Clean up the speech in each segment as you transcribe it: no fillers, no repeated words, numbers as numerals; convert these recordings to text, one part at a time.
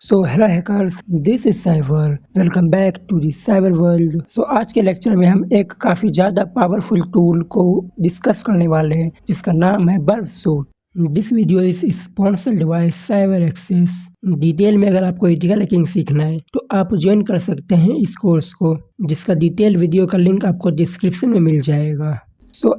Hello hackers, this is cyber. Welcome back to the cyber world. आज के lecture में हम एक काफ़ी ज़्यादा पावरफुल टूल को डिस्कस करने वाले हैं जिसका नाम है Burp Suite. This video is sponsored by cyber access. Detail में अगर आपको एथिकल हैकिंग सीखना है तो आप ज्वाइन कर सकते हैं इस कोर्स को, जिसका डिटेल वीडियो का लिंक आपको डिस्क्रिप्शन में मिल जाएगा।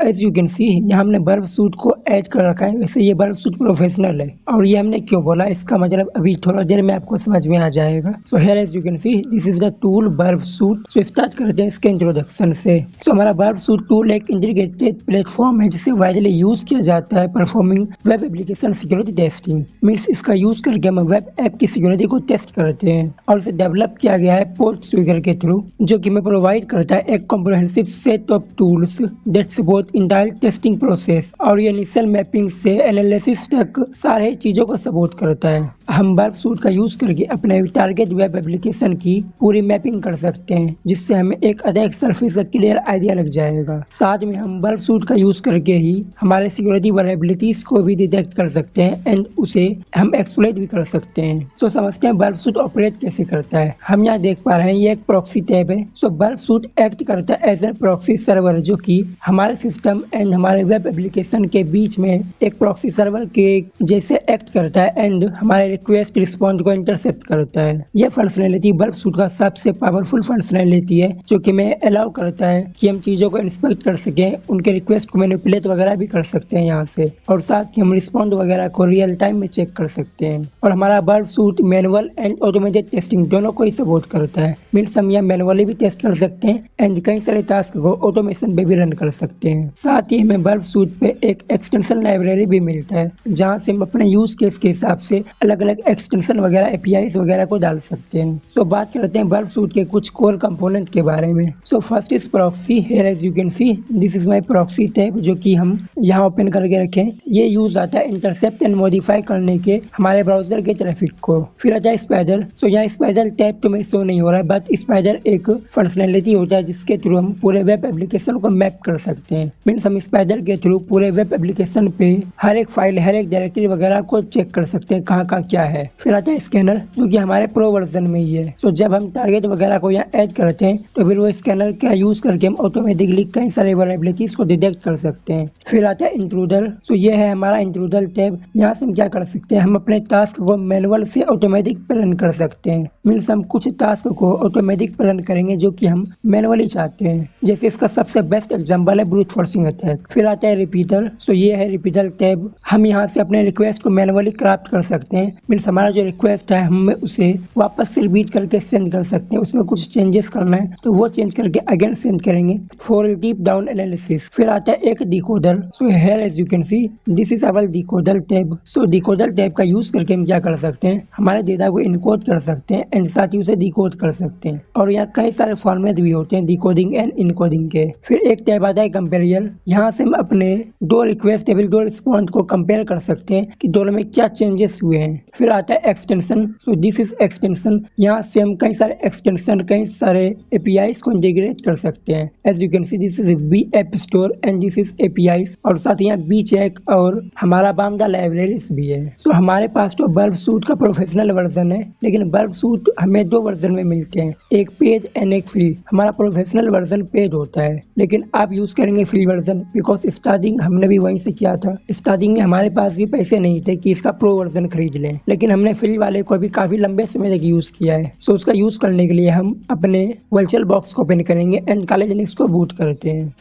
एज यू कैन सी यहाँ हमने बर्फ सूट को ऐड कर रखा है। वैसे ये बर्फ सूट प्रोफेशनल है और ये हमने क्यों बोला इसका मतलब अभी थोड़ा देर में आपको समझ में आ जाएगा। Here as you can see this is the tool Burp Suite. Start करते हैं इसके इंट्रोडक्शन से। हमारा बर्फ सूट टूल एक इंटीग्रेटेड प्लेटफॉर्म है जिसे वाइडली यूज किया जाता है performing web application security testing. Means इसका यूज करके हम वेब ऐप की सिक्योरिटी को टेस्ट करते हैं और इसे डेवलप किया गया है पोर्टस्विगर के थ्रू, जो कि हमें प्रोवाइड करता है एक comprehensive set of tools that बहुत इंटायर टेस्टिंग प्रोसेस और ये इनिशियल मैपिंग से एनालिसिस तक सारे चीजों को सपोर्ट करता है। हम बर्फ सूट का यूज करके अपने टारगेट वेब एप्लीकेशन की पूरी मैपिंग कर सकते हैं, जिससे हमें एक अधिक सरफेस का क्लियर आइडिया लग जाएगा। साथ में हम बर्फ सूट का यूज करके ही हमारे सिक्योरिटी वल्नरेबिलिटीज को भी डिटेक्ट कर सकते हैं एंड उसे हम एक्सप्लॉइट भी कर सकते हैं। समझते हैं बर्फ सूट ऑपरेट कैसे करता है। हम यहाँ देख पा रहे हैं ये एक प्रॉक्सी टैब है। बर्फ सूट एक्ट करता है एज ए प्रॉक्सी सर्वर, जो कि हमारे सिस्टम एंड हमारे वेब एप्लीकेशन के बीच में एक प्रॉक्सी सर्वर के जैसे एक्ट करता है एंड हमारे रिक्वेस्ट रिस्पॉन्स को इंटरसेप्ट करता है। यह फंक्शनैलिटी बर्फ सूट का सबसे पावरफुल फंक्शनैलिटी है, जो कि हमें अलाउ करता है कि हम चीजों को इंस्पेक्ट कर सकें, उनके रिक्वेस्ट को मैनिपुलेट वगैरह भी कर सकते हैं यहाँ से, और साथ ही हम रिस्पॉन्ड वगैरह को रियल टाइम में चेक कर सकते हैं। और हमारा Burp suit manual and automated testing दोनों को ही सपोर्ट करता है। मीन्स हम यहाँ मैनुअली भी टेस्ट कर सकते हैं एंड कई सारे टास्क को ऑटोमेशन पे भी रन कर सकते हैं। साथ ही हमें बर्फ सूट पे एक एक्सटेंशन लाइब्रेरी भी मिलता है, जहाँ से हम अपने यूज केस के हिसाब से अलग अलग एक्सटेंशन वगैरह एपीआईज वगैरह को डाल सकते हैं। बात करते हैं बर्फ सूट के कुछ कोर कंपोनेंट के बारे में। First is proxy. Here as you can see this is my proxy tab, जो कि हम यहाँ ओपन करके रखें। ये यूज आता है इंटरसेप्ट एंड मॉडिफाई करने के हमारे ब्राउजर के ट्रैफिक को। फिर आता है स्पाइडर। यहाँ स्पाइडर टैब तो में शो नहीं हो रहा है, बट स्पाइडर एक फंक्शनैलिटी होता है जिसके थ्रू हम पूरे वेब एप्लीकेशन को मैप कर सकते हैं। मीन्स हम स्पाइडर के थ्रू पूरे वेब एप्लीकेशन पे हर एक फाइल, हर एक डायरेक्टरी वगैरह को चेक कर सकते हैं कहाँ कहाँ क्या है। फिर आता है स्कैनर, जो कि हमारे प्रो वर्जन में ही है। जब हम टारगेट वगैरह को यहाँ ऐड करते हैं तो फिर वो स्कैनर का यूज करके हम ऑटोमेटिकली कई सारे वल्नरेबिलिटीज को डिटेक्ट कर सकते हैं। फिर आता है इंट्रूडर। ये है हमारा इंट्रूडर टैब। यहाँ से हम क्या कर सकते हैं, हम अपने टास्क को मैनुअल से ऑटोमेटिक पे रन कर सकते हैं। मीन्स हम कुछ टास्क को ऑटोमेटिक पे रन करेंगे जो कि हम मैनुअली चाहते हैं। जैसे इसका सबसे बेस्ट एग्जांपल है ब्रूट फोर्सिंग अटैक। फिर आता है रिपीटर। ये है रिपीटर टैब। हम यहाँ से अपने रिक्वेस्ट को मैनुअली क्राफ्ट कर सकते हैं। मीन्स हमारा जो रिक्वेस्ट है हम उसे वापस से रिपीट करके सेंड कर सकते हैं। उसमें कुछ चेंजेस करना है तो वो चेंज करके अगेन सेंड करेंगे फॉर डीप डाउन एनालिसिस। फिर आता है एक decoder. Here as you can see this is our decoder tab. Decoder tab का यूज करके हम क्या कर सकते हैं, हमारे डेटा को इनकोड कर सकते हैं एंड साथ ही उसे डिकोड कर सकते हैं। और यहाँ कई सारे फॉर्मेट भी होते हैं डिकोडिंग एंड इनकोडिंग के। फिर एक टैब आता है कंपेरियर। यहाँ से हम अपने दो रिक्वेस्ट एवं दो रिस्पॉन्स को कंपेयर कर सकते हैं कि दोनों में क्या चेंजेस हुए हैं। फिर आता है एक्सटेंशन। This is extension. यहाँ से हम कई सारे एक्सटेंशन, कई सारे एपीआईज को इंटीग्रेट कर सकते हैं। As you can see this is B app store and this is APIs. और साथ ही यहाँ बी चेक और हमारा बामदा लाइब्रेरीज भी है। हमारे पास तो बर्फ सूट का प्रोफेशनल वर्जन है, लेकिन बर्फ सूट हमें दो वर्जन में मिलते हैं, एक पेड एंड एक फ्री। हमारा प्रोफेशनल वर्जन पेड होता है, लेकिन आप यूज करेंगे फ्री वर्जन, बिकॉज स्टार्टिंग हमने भी वहीं से किया था। स्टार्टिंग में हमारे पास भी पैसे नहीं थे कि इसका प्रो वर्जन खरीद लें, लेकिन हमने फ्री वाले को भी काफी लंबे समय तक यूज किया है। उसका यूज करने के लिए हम अपने वर्चुअल बॉक्स को ओपन करेंगे एंड कालेज लिनक्स को बूट करते हैं।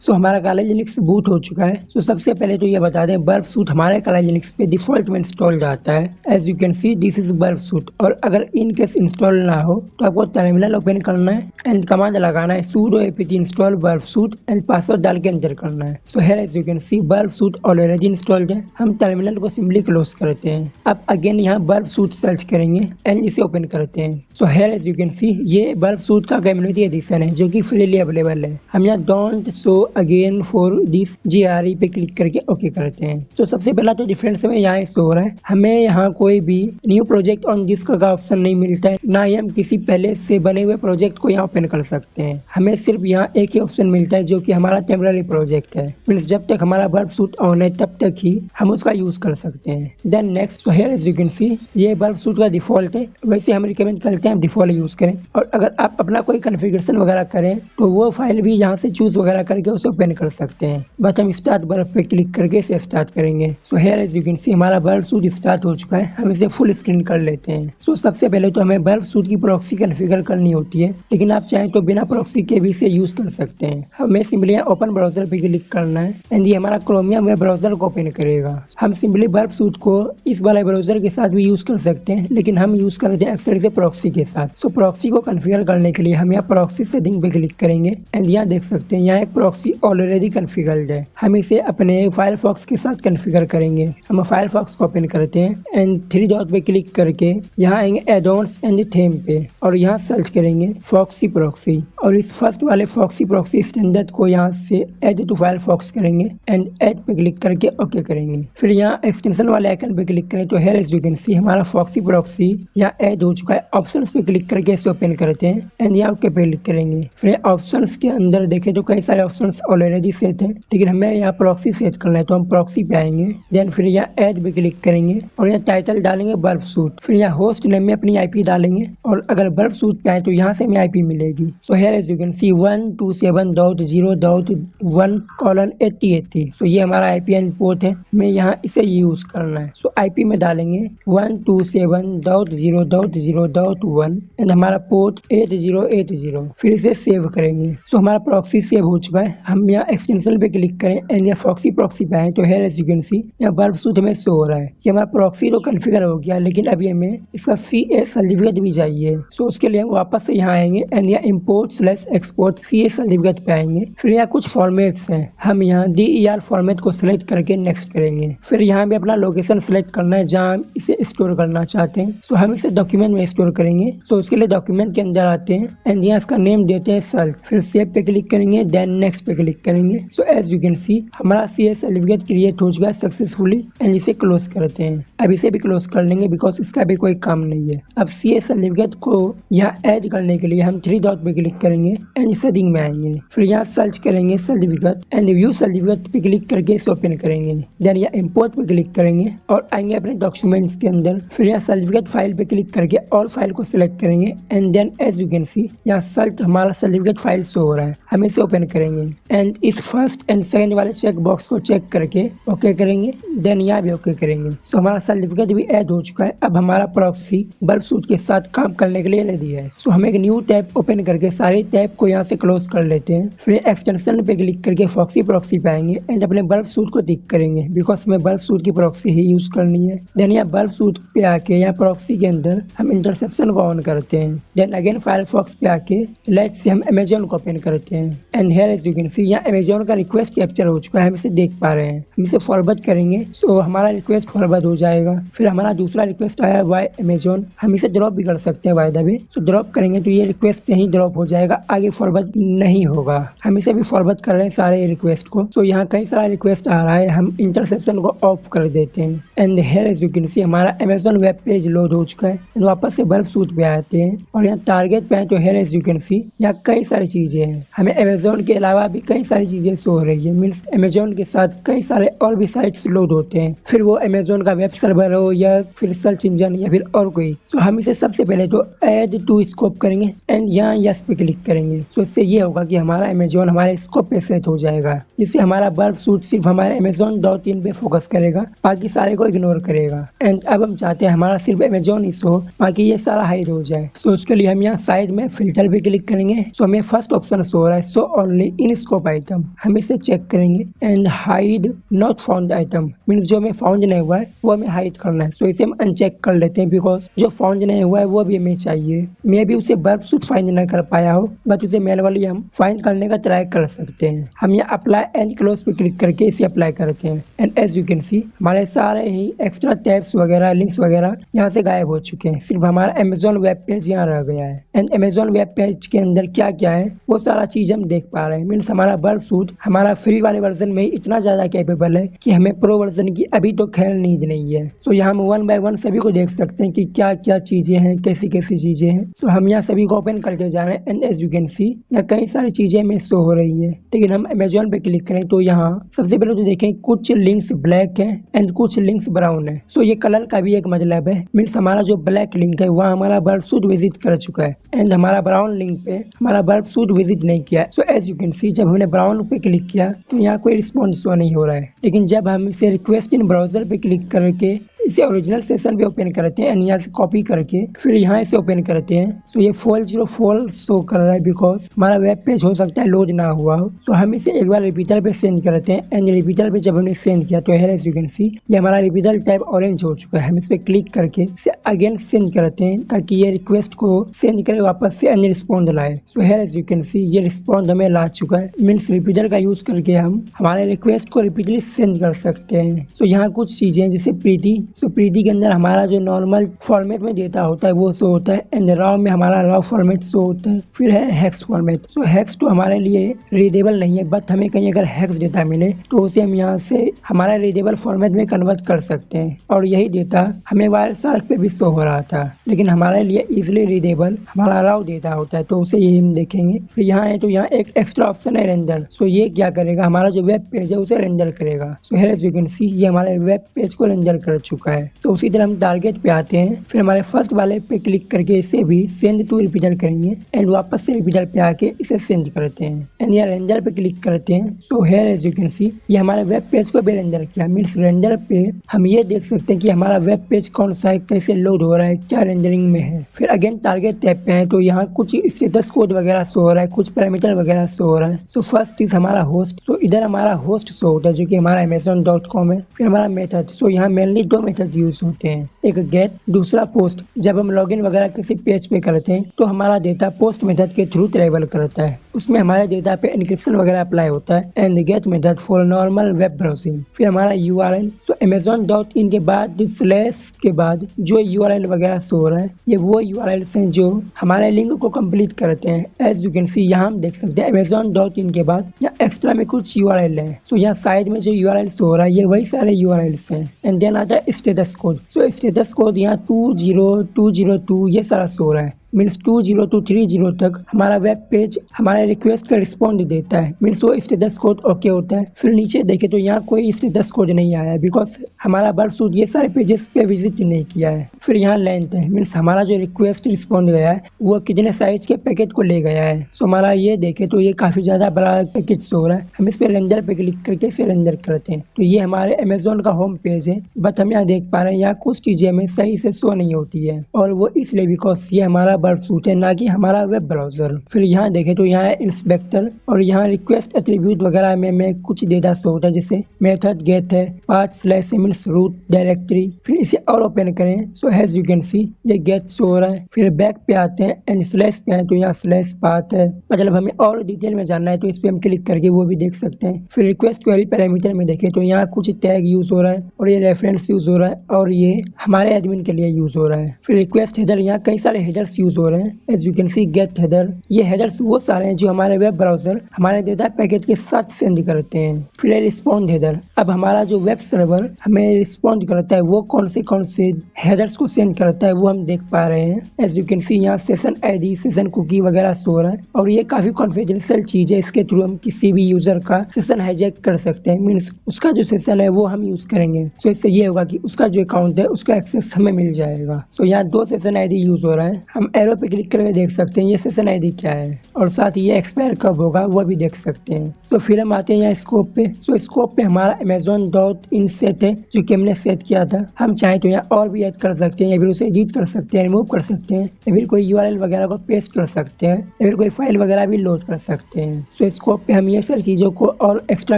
हमारा कालेज लिनक्स बूट हो चुका है। सबसे पहले तो ये बता दें बर्फ सूट हमारे कालेज लिनक्स पे डिफॉल्ट में इंस्टॉल रहता है। As you can see this is Burp Suite. और अगर इन केस इंस्टॉल ना हो तो आपको टर्मिनल ओपन करना है एंड कमांड लगाना है sudo apt install Burp Suite and password डाल के एंटर करना है। Here as you can see Burp Suite already installed है। हम टर्मिनल को सिंपली क्लोज करते हैं। अब अगेन यहाँ बर्फ सूट सर्च करेंगे एंड इसे ओपन करते हैं। Here as you can see ये बर्फ सूट का कम्युनिटी एडिशन है जो कि फ्रीली अवेलेबल है। हम यहाँ don't show again for this GRE पे क्लिक करके ओके करते हैं। तो सबसे पहला तो डिफरेंस हमें यहाँ शो हो रहा है, हमें यहाँ कोई भी न्यू प्रोजेक्ट ऑन दिस का ऑप्शन नहीं मिलता है, ना ही हम किसी पहले से बने हुए प्रोजेक्ट को यहाँ ओपन कर सकते हैं। हमें सिर्फ यहाँ एक ही ऑप्शन मिलता है जो कि हमारा टेम्पररी प्रोजेक्ट है, मीन्स जब तक हमारा वर्ब सूट ऑन है तब तक ही हम उसका यूज कर सकते हैं। देन नेक्स्ट, तो here as you can see ये वर्ब सूट का डिफॉल्ट है, वैसे हम रिकमेंड करते हैं डिफॉल्ट यूज करें। और अगर आप अपना कोई कॉन्फ़िगरेशन वगैरह करें तो वो फाइल भी यहाँ से चूज वगैरह करके उसे ओपन कर सकते हैं। बट हम स्टार्ट वर्ब पे क्लिक करके इसे स्टार्ट करेंगे। So here as you can see हमारा वर्ब सूट स्टार्ट हो चुका है, हम इसे फुल स्क्रीन कर लेते हैं। सो सबसे पहले तो हमें वर्ब सूट की प्रॉक्सी कॉन्फ़िगर करनी होती है, लेकिन आप चाहें तो बिना प्रॉक्सी के भी इसे यूज कर सकते हैं। हमें सिंपली ओपन ब्राउजर पे क्लिक करना है एंड ये हमारा क्रोमियम वेब ब्राउजर को ओपन करेगा। हम सिंपली वर्ब सूट को इस वाले ब्राउजर के साथ भी यूज कर सकते हैं, लेकिन हम यूज करते हैं अक्सर इसे प्रॉक्सी के साथ। सो प्रॉक्सी को कॉन्फ़िगर करने के लिए हम यहाँ प्रॉक्सी सेटिंग पे क्लिक करेंगे एंड यहाँ देख सकते हैं यहाँ एक प्रॉक्सी ऑलरेडी कॉन्फ़िगर्ड है। हम इसे अपने फायरफॉक्स के साथ कॉन्फ़िगर करेंगे। हम फायरफॉक्स को ओपन करते हैं एंड 3 डॉट पे क्लिक करके यहाँ आएंगे एडॉन्स एंड थीम पे और यहाँ सर्च करेंगे फॉक्सी प्रॉक्सी और इस फर्स्ट वाले फॉक्सी प्रॉक्सी स्टैंडर्ड को यहाँ से ऐड टू फायरफॉक्स करेंगे एंड ऐड पे क्लिक करके ओके करेंगे। फिर यहाँ एक्सटेंशन वाले आइकन पे क्लिक करें तो here as you can see हमारा फॉक्सी प्रॉक्सी यहाँ ऐड हो चुका है। ऑप्शंस पे क्लिक करके इसे ओपन करते हैं एंड यहाँ ओके पे क्लिक करेंगे। फिर ऑप्शंस के अंदर देखें तो कई सारे ऑप्शंस ऑलरेडी सेट हैं, लेकिन हमें यहाँ प्रॉक्सी सेट करना है तो हम प्रॉक्सी पे आएंगे। देन फिर यहाँ ऐड पे क्लिक करेंगे और यहाँ टाइटल डालेंगे वर्ब सूट। फिर यहाँ होस्ट नेम में अपनी IP डालेंगे और अगर वर्ब सूट पे आए तो यहाँ से हमें IP मिलेगी। So here as you can see 127.0.1:8080। So ये हमारा IPN पोर्ट है, हमें यहाँ इसे यूज करना है। सो IP में डालेंगे 127.0.0.1 एंड हमारा पोर्ट 8080। फिर इसे सेव करेंगे। सो हमारा प्रॉक्सी सेव हो चुका है। हम यहाँ एक्सटेंशन पे क्लिक करें एंड यहाँ फॉक्सी प्रॉक्सी पे आए तो here as you can see यहाँ वर्ब सूट हमें शो हो रहा है कि हमारा प्रॉक्सी तो कॉन्फ़िगर हो गया, लेकिन अभी हमें इसका CA सर्टिफिकेट भी चाहिए। सो उसके लिए हम वापस से यहाँ आएंगे एंड यहाँ import/export CA सर्टिफिकेट पे आएंगे। फिर यहाँ कुछ फॉर्मेट्स हैं, हम यहाँ DER फॉर्मेट को सिलेक्ट करके नेक्स्ट करेंगे। फिर यहाँ भी अपना लोकेशन सिलेक्ट करना है जहाँ हम इसे स्टोर करना चाहते हैं। तो हम इसे डॉक्यूमेंट में स्टोर करेंगे। तो उसके लिए डॉक्यूमेंट के अंदर आते हैं एंड यहाँ इसका नेम देते हैं सेल्फ। फिर सेव पे क्लिक करेंगे, देन नेक्स्ट पे क्लिक करेंगे। So as you can see हमारा CA सर्टिफिकेट क्रिएट हो चुका है सक्सेसफुली एंड इसे क्लोज करते हैं। अब इसे भी क्लोज कर लेंगे बिकॉज इसका भी कोई काम नहीं है। अब CA सर्टिफिकेट को यहाँ ऐड करने के लिए हम 3 डॉट पे क्लिक करेंगे एंड सेटिंग में आएंगे। फिर यहाँ सर्च करेंगे सर्टिफिकेट एंड व्यू सर्टिफिकेट पे क्लिक करके इसे ओपन करेंगे। देन यहाँ इंपोर्ट पे क्लिक करेंगे और आएंगे अपने डॉक्यूमेंट्स के अंदर। फिर यहाँ सर्टिफिकेट फाइल पे क्लिक करके और फाइल को सिलेक्ट करेंगे and then as you can see यहाँ हमारा सर्टिफिकेट फाइल शो हो रहा है, हम इसे ओपन करेंगे एंड इस फर्स्ट एंड सेकंड वाले चेक बॉक्स को चेक करके ओके करेंगे। देन यहाँ भी ओके करेंगे। सो हमारा सर्टिफिकेट भी ऐड हो चुका है। अब हमारा प्रॉक्सी वर्ब सूट के साथ काम करने के लिए रेडी है। सो हम एक न्यू टैब ओपन करके सारे टैब को यहाँ से क्लोज कर लेते हैं। फिर एक्सटेंशन पे क्लिक करके फॉक्सी प्रॉक्सी पे आएंगे एंड अपने वर्ब सूट को टिक करेंगे बिकॉज हमें वर्ब सूट की प्रॉक्सी ही यूज करनी है। देन यहाँ वर्ब सूट पे आके यहाँ प्रॉक्सी के अंदर हम इंटरसेप्शन को ऑन करते हैं। देन अगेन फायरफॉक्स पे आके लेट्स से हम अमेजोन को ओपन करते हैं and here as you can see यहाँ अमेजोन का रिक्वेस्ट कैप्चर हो चुका है, हम इसे देख पा रहे हैं। हम इसे फॉरवर्ड करेंगे तो हमारा रिक्वेस्ट फॉरवर्ड हो जाएगा। फिर हमारा दूसरा रिक्वेस्ट आया वाई अमेजोन, हम इसे ड्रॉप भी कर सकते हैं बाय द वे। तो ड्रॉप करेंगे तो ये रिक्वेस्ट यहीं ड्रॉप हो जाएगा, आगे फॉरवर्ड नहीं होगा। हम इसे भी फॉरवर्ड कर रहे हैं सारे रिक्वेस्ट को। तो यहाँ कई सारा रिक्वेस्ट आ रहा है, हम इंटरसेप्शन को ऑफ कर देते हैं and here as you can see हमारा अमेजोन वेब पेज लोड हो चुका है। वापस से वर्ब सूट पे आते हैं और यहाँ टारगेट पे आए तो here as you can see यहाँ कई सारी चीजें हैं। हमें अमेजोन के अलावा भी कई सारी चीजें शो हो रही है, मीन्स अमेजोन के साथ कई सारे और भी साइट्स लोड होते हैं, फिर वो अमेजोन का वेब सर्वर हो या फिर सर्च इंजन या फिर और कोई। सो हम इसे सबसे पहले तो ऐड टू स्कोप करेंगे एंड यहाँ यस पे क्लिक करेंगे। सो इससे ये होगा कि हमारा अमेजोन हमारे स्कोप पे सेट हो जाएगा, जिससे हमारा वर्ब सूट सिर्फ हमारे amazon.in पे फोकस करेगा, बाकी सारे को इग्नोर करेगा। एंड अब हम चाहते हैं हमारा सिर्फ अमेजोन ही शो, बाकी ये सारा हाइड हो जाए। सो उसके लिए हम यहाँ साइड में फिल्टर पे क्लिक करेंगे। सो हमें फर्स्ट ऑप्शन शो हो रहा है show only in scope item, हम इसे चेक करेंगे and hide not found item, means जो हमें फाउंड नहीं हुआ है वो हमें हाइड करना है। सो इसे हम अनचेक कर लेते हैं बिकॉज जो फाउंड नहीं हुआ है वो भी हमें चाहिए। मे भी उसे वर्ब सूट फाइंड नहीं कर पाया हो, बट उसे मैनुअली हम फाइंड करने का ट्राई कर सकते हैं। हम यहाँ अप्लाई एंड क्लोज पे क्लिक करके इसे अप्लाई करते हैं and as you can see हमारे सारे ही एक्स्ट्रा टैब्स वगैरह लिंक्स वगैरह यहाँ से गायब हो चुके हैं, सिर्फ हमारा अमेजोन वेब पेज यहाँ रह गया है। एंड अमेजोन वेब पेज के अंदर क्या क्या है वो सारा चीज हम देख पा रहे हैं, मीन्स हमारे हमारा बर्फ सूट हमारा फ्री वाले वर्जन में इतना ज्यादा कैपेबल है कि हमें प्रो वर्जन की अभी तो खैर नींद नहीं है। तो यहाँ हम वन बाय वन सभी को देख सकते हैं कि क्या क्या चीजें हैं, कैसी कैसी चीजें हैं। तो हम यहाँ सभी को ओपन करके जा रहे हैं and as you can see यहाँ कई सारी चीजें हमें शो हो रही है। लेकिन हम अमेजोन पे क्लिक करें तो यहाँ सबसे पहले तो देखें कुछ लिंक्स ब्लैक है एंड कुछ लिंक्स ब्राउन है। सो ये कलर का भी एक मतलब है, मीन्स हमारा जो ब्लैक लिंक है वहाँ हमारा बर्फ सूट विजिट कर चुका है एंड हमारा ब्राउन लिंक पे हमारा बर्फ सूट विजिट नहीं किया। So as you can see जब हमने ब्राउन पे क्लिक किया तो यहाँ कोई रिस्पॉन्स शो नहीं हो रहा है। लेकिन जब हम इसे रिक्वेस्ट इन ब्राउजर पे क्लिक करके इसे ओरिजिनल सेशन पे ओपन करते हैं एंड यहाँ से कॉपी करके फिर यहाँ इसे ओपन करते हैं तो ये 404 शो कर रहा है बिकॉज हमारा वेब पेज हो सकता है लोड ना हुआ हो। तो हम इसे एक बार रिपीटर पे सेंड करते हैं एंड रिपीटर पे जब हमने सेंड किया तो एज यू कैन सी ये हमारा रिपीटर टैब ऑरेंज हो चुका है। हम इस पे क्लिक करके इसे अगेन सेंड करते हैं ताकि ये रिक्वेस्ट को सेंड करे वापस से एंड रिस्पॉन्ड लाए। तो एज यू कैन सी ये रिस्पॉन्ड हमें ला चुका है, मीन्स रिपीटर का यूज करके हम हमारे रिक्वेस्ट को रिपीटली सेंड कर सकते हैं। तो यहाँ कुछ चीजें जैसे प्रीति, तो प्रीति के अंदर हमारा जो नॉर्मल फॉर्मेट में डेटा होता है वो शो होता है एंड रॉ में हमारा रॉ फॉर्मेट शो होता है। फिर है हेक्स फॉर्मेट। सो हेक्स तो हमारे लिए रीडेबल नहीं है, बट हमें कहीं अगर हेक्स डेटा मिले तो उसे हम यहाँ से हमारा रीडेबल फॉर्मेट में कन्वर्ट कर सकते हैं। और यही डेटा हमें वायरशार्क पे भी शो हो रहा था, लेकिन हमारे लिए इजिली रीडेबल हमारा रॉ डेटा होता है तो उसे यही हम देखेंगे। फिर यहाँ है तो यहाँ एक एक्स्ट्रा ऑप्शन है रेंडर। सो ये क्या करेगा, हमारा जो वेब पेज है उसे रेंडर करेगा। So here as you can see ये हमारे वेब पेज को रेंडर कर चुका है। तो उसी तरह हम टारगेट पे आते हैं, फिर हमारे फर्स्ट वाले पे क्लिक करके इसे भी सेंड टू रिपीटर करेंगे एंड वापस से रिपीटर पे आके इसे सेंड करते हैं एंड यहाँ रेंडर पे क्लिक करते हैं। तो here as you can see ये हमारे वेब पेज को भी रेंडर किया, मीन्स रेंडर पे हम ये देख सकते हैं कि हमारा वेब पेज कौन सा है, कैसे लोड हो रहा है, क्या रेंडरिंग में है। फिर अगेन टारगेट टैब पे है तो यहाँ कुछ स्टेटस कोड वगैरह शो हो रहा है, कुछ पैरामीटर वगैरह शो हो रहा है। सो फर्स्ट इज हमारा होस्ट। तो इधर हमारा होस्ट शो होता है जो कि हमारा amazon.com है। फिर हमारा मेथड, सो यहाँ मेनली दो मेथड यूज होते हैं, एक गेट, दूसरा पोस्ट। जब हम लॉगिन वगैरह किसी पेज पे करते हैं तो हमारा डेटा पोस्ट मेथड के थ्रू ट्रेवल करता है, उसमें हमारे डेटा पे एन्क्रिप्शन वगैरह अप्लाई होता है and get method for normal web browsing. फिर हमारा यूआरएल, तो amazon.in के बाद स्लैश के बाद जो यूआरएल वगैरह शो हो रहा है ये वो यूआरएल हैं जो हमारे लिंक को कंप्लीट करते हैं। एज यू कैन सी यहाँ हम देख सकते हैं amazon.in के बाद यहाँ एक्स्ट्रा में कुछ यूआरएल है। तो यहाँ साइड में जो यूआरएल शो हो रहा है ये वही सारे यूआरएल्स हैं एंड देन आता है स्टेटस कोड। सो स्टेटस कोड यहाँ 20202 ये सारा शो हो रहा है, मीन्स 20 to 30 तक हमारा वेब पेज हमारे रिक्वेस्ट का रिस्पॉन्ड देता है, मीन्स वो स्टेटस कोड ओके होता है। फिर नीचे देखे तो यहाँ कोई स्टेटस कोड नहीं आया है बिकॉज हमारा बर्फ सूट ये सारे पेजेस पे विजिट नहीं किया है। फिर यहाँ लेंथ है, मीन्स हमारा जो रिक्वेस्ट रिस्पॉन्ड गया है वो कितने साइज के पैकेट को ले गया है। सो हमारा ये देखे तो ये काफी ज्यादा बड़ा पैकेट शो हो रहा है। हम इस पे रेंडर पे क्लिक करके इसे रेंडर करते हैं तो ये हमारे अमेजोन का होम पेज है, बट हम यहाँ देख पा रहे हैं यहाँ कुछ चीजें हमें सही से शो नहीं होती है और वो इसलिए बिकॉज ये हमारा बर्फ सूट है ना कि हमारा वेब ब्राउजर। फिर यहाँ देखें तो यहाँ है इंस्पेक्टर और यहाँ रिक्वेस्ट एट्रीब्यूट वगैरह में कुछ डेटा शो होता है जैसे मेथड गेट है, path slash means root directory. फिर इसे और ओपन करें so as you can see ये गेट शो हो रहा है। फिर बैक पे आते हैं एंड स्लैश पे आए तो यहाँ स्लैश पाथ है, मतलब हमें और डिटेल में जानना है तो इस पे हम क्लिक करके वो भी देख सकते हैं। फिर रिक्वेस्ट क्वेरी पैरामीटर में देखें तो यहाँ कुछ टैग यूज हो रहा है और ये रेफरेंस यूज हो रहा है और ये हमारे एडमिन के लिए यूज हो रहा है। फिर रिक्वेस्ट हेडर, यहाँ कई सारे हेडर्स यूज हो रहे हैं as you can see get header. ये हेडर्स वो सारे हैं जो हमारे वेब ब्राउजर हमारे डेटा पैकेट के साथ सेंड करते हैं। फिर रिस्पॉन्ड हेडर, अब हमारा जो वेब सर्वर हमें रिस्पॉन्ड करता है वो कौन से हेडर्स को सेंड करता है वो हम देख पा रहे हैं। एज यू कैन सी यहाँ सेशन आईडी, सेशन कुकी वगैरह शो हो रहा है और ये काफी कॉन्फिडेंशियल चीज है, इसके थ्रू हम किसी भी यूजर का सेशन हाईजैक कर सकते हैं, मीन्स उसका जो सेशन है वो हम यूज करेंगे। सो इससे ये होगा कि उसका जो अकाउंट है उसका एक्सेस हमें मिल जाएगा। सो यहाँ 2 सेशन आईडी यूज हो रहा है, हम एरो पे क्लिक करके देख सकते हैं ये सेशन आईडी क्या है और साथ ही ये एक्सपायर कब होगा वो भी देख सकते हैं। तो फिर हम आते हैं यहाँ स्कोप पे। सो स्कोप पे हमारा amazon.in सेट है जो कि हमने सेट किया था। हम चाहे तो यहाँ और भी ऐड कर सकते हैं या फिर उसे एडिट कर सकते हैं, रिमूव कर सकते हैं या फिर कोई यूआरएल वगैरह को पेस्ट कर सकते हैं या फिर कोई फाइल वगैरह भी लोड कर सकते हैं। सो स्कोप पे हम ये सारी चीजों को और एक्स्ट्रा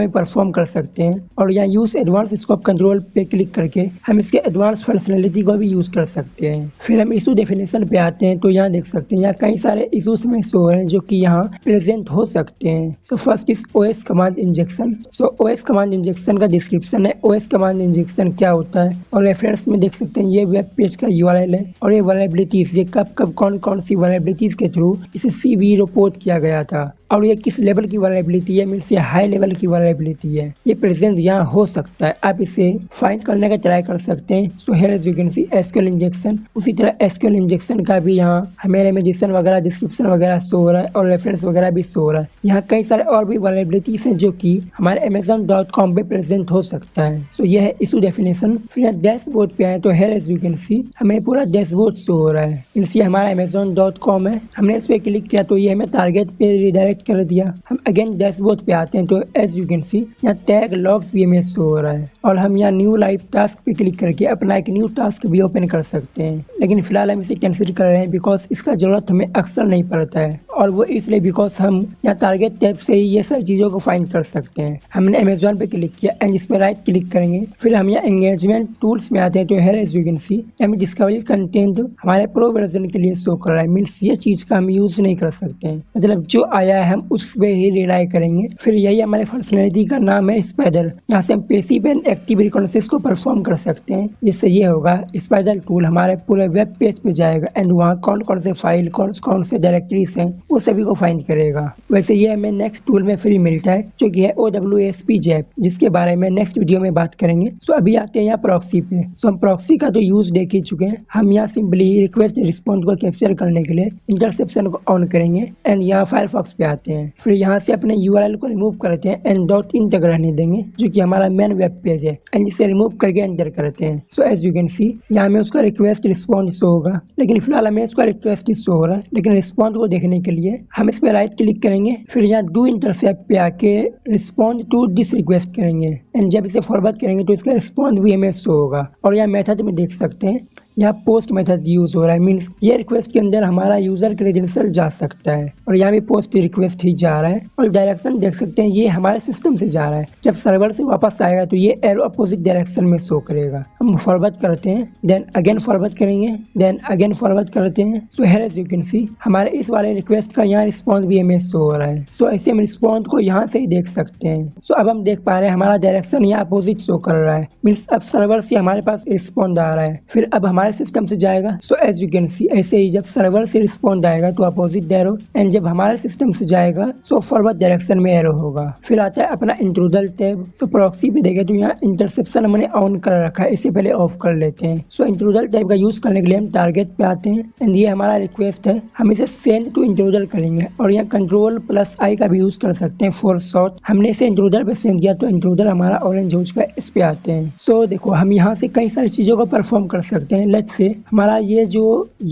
में परफॉर्म कर सकते हैं और यहाँ यूज एडवांस स्कोप कंट्रोल पे क्लिक करके हम इसके एडवांस फंक्शनलिटी को भी यूज कर सकते हैं। फिर हम इशू डेफिनेशन पे आते हैं तो यहाँ देख सकते हैं यहाँ कई सारे इशूज में शो हो रहे हैं जो कि यहाँ प्रेजेंट हो सकते हैं। So first is OS command injection. So OS command injection का डिस्क्रिप्शन है, ओएस कमांड इंजेक्शन क्या होता है और रेफरेंस में देख सकते हैं ये वेब पेज का यूआरएल है और ये वल्नरेबिलिटीज, ये कब कौन सी वल्नरेबिलिटीज के थ्रू इसे सीवी रिपोर्ट किया गया था। और ये किस लेवल की वल्नरेबिलिटी है, मीन्स ये हाई लेवल की वल्नरेबिलिटी है, ये प्रेजेंट यहाँ हो सकता है। आप इसे फाइंड करने का ट्राई कर सकते हैं। So here as you can see SQL injection, उसी तरह एसक्यूएल इंजेक्शन का भी यहाँ हमें इमेजेशन वगैरह, डिस्क्रिप्शन वगैरह शो हो रहा है और रेफरेंस वगैरह भी शो हो रहा है। यहाँ कई सारे और भी वल्नरेबिलिटीज हैं जो कि हमारे amazon.com पे प्रेजेंट हो सकता है। सो यह है इशू डेफिनेशन। फिर यहाँ डैशबोर्ड पे आए तो here as you can see हमें पूरा डैशबोर्ड शो हो रहा है, मीन्स ये हमारा amazon.com है। हमने इस पे क्लिक किया तो ये हमें टारगेट पे रिडायरेक्ट कर दिया। हम अगेन डैशबोर्ड पे आते हैं तो एज यू कैन सी यहाँ टैग लॉग्स भी हमें शो हो रहा है और हम यहाँ न्यू लाइव टास्क पे क्लिक करके अपना एक न्यू टास्क भी ओपन कर सकते हैं। लेकिन फिलहाल हम इसे कैंसिल कर रहे हैं बिकॉज इसका जरूरत हमें अक्सर नहीं पड़ता है, और वो इसलिए बिकॉज हम यहाँ टारगेट टैब से ही ये सारी चीजों को फाइंड कर सकते हैं। हमने अमेजोन पे क्लिक किया एंड इस पे राइट क्लिक करेंगे, फिर हम यहाँ एंगेजमेंट टूल्स में आते हैं तो here as you can see हमें डिस्कवरी कंटेंट हमारे प्रो वर्जन के लिए शो कर रहा है, मीन्स ये चीज का हम यूज नहीं कर सकते हैं, मतलब जो आया है हम उस पे ही रिलाई करेंगे। फिर यही हमारे फंक्शनलिटी का नाम है स्पाइडर, यहाँ से हम पैसिव एंड एक्टिव रिकॉग्निशन को परफॉर्म कर सकते हैं। जिससे ये होगा स्पाइडर टूल हमारे पूरे वेब पेज पे जाएगा एंड वहाँ कौन कौन से फाइल, कौन से डायरेक्टरीज हैं वो सभी को फाइंड करेगा। वैसे ये हमें नेक्स्ट टूल में फ्री मिलता है जो कि है OWASP जैप, जिसके बारे में नेक्स्ट वीडियो में बात करेंगे। सो अभी आते हैं यहाँ प्रॉक्सी पे। सो हम प्रॉक्सी का तो यूज देख ही चुके हैं। हम यहाँ सिंपली रिक्वेस्ट रिस्पॉन्स को कैप्चर करने के लिए इंटरसेप्शन को ऑन करेंगे एंड यहाँ फायरफॉक्स पे आते हैं। फिर यहाँ से अपने URL को रिमूव करते हैं एंड .in तक रहने देंगे जो कि हमारा मेन वेब पेज है एंड इसे रिमूव करके एंटर करते हैं। So as you can see यहाँ में उसका रिक्वेस्ट रिस्पॉन्स शो होगा, लेकिन फिलहाल हमें उसका रिक्वेस्ट ही शो हो रहा है। लेकिन रिस्पॉन्स को देखने के लिए हम इस पे राइट क्लिक करेंगे, फिर यहाँ डू इंटरसेप्ट पे आके रिस्पॉन्ड टू दिस रिक्वेस्ट करेंगे एंड जब इसे फॉरवर्ड करेंगे तो इसका रिस्पॉन्ड भी हमें शो होगा। और यहाँ मेथड में देख सकते हैं यहाँ पोस्ट मेथड यूज हो रहा है, मीन्स ये रिक्वेस्ट के अंदर हमारा यूजर क्रेडेंशियल जा सकता है और यहाँ भी पोस्ट रिक्वेस्ट ही जा रहा है। और डायरेक्शन देख सकते हैं ये हमारे सिस्टम से जा रहा है, जब सर्वर से वापस आएगा तो ये एरो अपोजिट डायरेक्शन में शो करेगा। हम फॉरवर्ड करते हैं, देन अगेन फॉरवर्ड करेंगे, देन अगेन फॉरवर्ड करते हैं। So here as you can see हमारे इस वाले रिक्वेस्ट का यहाँ रिस्पॉन्स भी हमें शो हो रहा है। सो ऐसे हम रिस्पॉन्स को यहाँ से ही देख सकते हैं। सो अब हम देख पा रहे हैं हमारा डायरेक्शन यहाँ अपोजिट शो कर रहा है, मीन्स अब सर्वर से हमारे पास रिस्पॉन्ड आ रहा है। फिर अब हमारे सिस्टम से जाएगा। So as you can see ऐसे ही जब सर्वर से रिस्पॉन्ड आएगा तो अपोजिट एरो एंड जब हमारे सिस्टम से जाएगा तो फॉरवर्ड डायरेक्शन में एरो होगा। फिर आता है अपना इंट्रूडर टैब। सो प्रॉक्सी पे देखे तो यहाँ इंटरसेप्शन हमने ऑन कर रखा है, इससे पहले ऑफ कर लेते हैं। सो इंट्रूडर टैब का यूज करने के लिए हम टारगेट पे आते हैं एंड ये हमारा रिक्वेस्ट है, हम इसे सेंड टू इंट्रूडर करेंगे और यहाँ Ctrl+I का भी यूज कर सकते हैं फॉर शॉर्ट। हमने इसे इंट्रूडर पे सेंड किया तो इंट्रूडर हमारा ऑरेंज हो चुका है, इस पे आते हैं। सो देखो हम यहाँ से कई सारी चीजों को परफॉर्म कर सकते हैं। लेट्स से हमारा ये जो